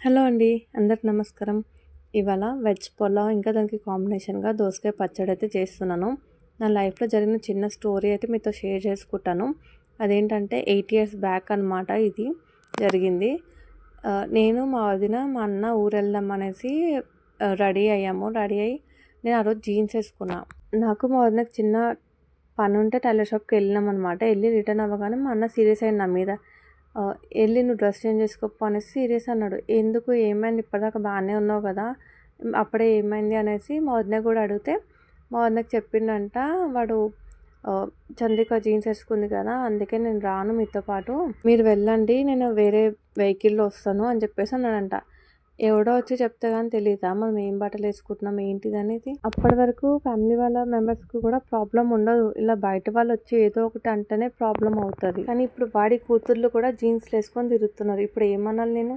Hello అండి. అందరికి నమస్కారం. ఇవాళ వెజ్ పులావ్ ఇంకా దానికి కాంబినేషన్‌గా దోసకాయ పచ్చడి అయితే చేస్తున్నాను. నా లైఫ్‌లో జరిగిన చిన్న స్టోరీ అయితే మీతో షేర్ చేసుకుంటాను. అదేంటంటే 8 ఇయర్స్ బ్యాక్ అనమాట ఇది జరిగింది. నేను, మా వదిన, మా అన్న ఊరెళ్దాం అనేసి రెడీ అయ్యాము. రెడీ అయ్యి నేను ఆ రోజు జీన్స్ ఏసుకున్నా. నాకు మా వదినకి చిన్న పనుంటే టైలర్ షాప్‌కెళ్ళినామనమాట. ఎళ్లి రిటర్న్ అవ్వగానే మా అన్న సీరియస్ అయ్యిండు నా మీద. "ఎళ్లి నువ్వు డ్రెస్ చేంజ్ చేసుకోపో" అనేసి సీరియస్ అన్నాడు. ఎందుకు ఏమైంది? ఇప్పటిదాకా బానే ఉన్నావు కదా! అప్పుడే ఏమైంది అనేసి మా వదిన కూడా అడిగితే, మా వదినకి చెప్పిండంట వాడు చంద్రిక జీన్స్ ఏసుకుంది కదా! అందుకే నేను రాను మీతో పాటు. మీరు వెళ్ళండి. నేను వేరే వెహికల్‌లో వస్తాను అని చెప్పేసి అన్నాడంట. ఎవడో వచ్చి చెప్తే గాని తెలీదా మనం ఏం బట్టలేసుకుంటున్నాం ఏంటిదనేది? అప్పటి వరకు ఫ్యామిలీ వాళ్ళ మెంబర్స్‌కి కూడా ప్రాబ్లమ్ ఉండదు. ఇలా బయట వాళ్ళొచ్చి ఏదో ఒకటి అంటేనే ప్రాబ్లమ్ అవుతది. కానీ ఇప్పుడు వాడి కూతుర్లు కూడా జీన్స్‌లేసుకొని తిరుగుతున్నారు. ఇప్పుడు ఏమనాలి నేను?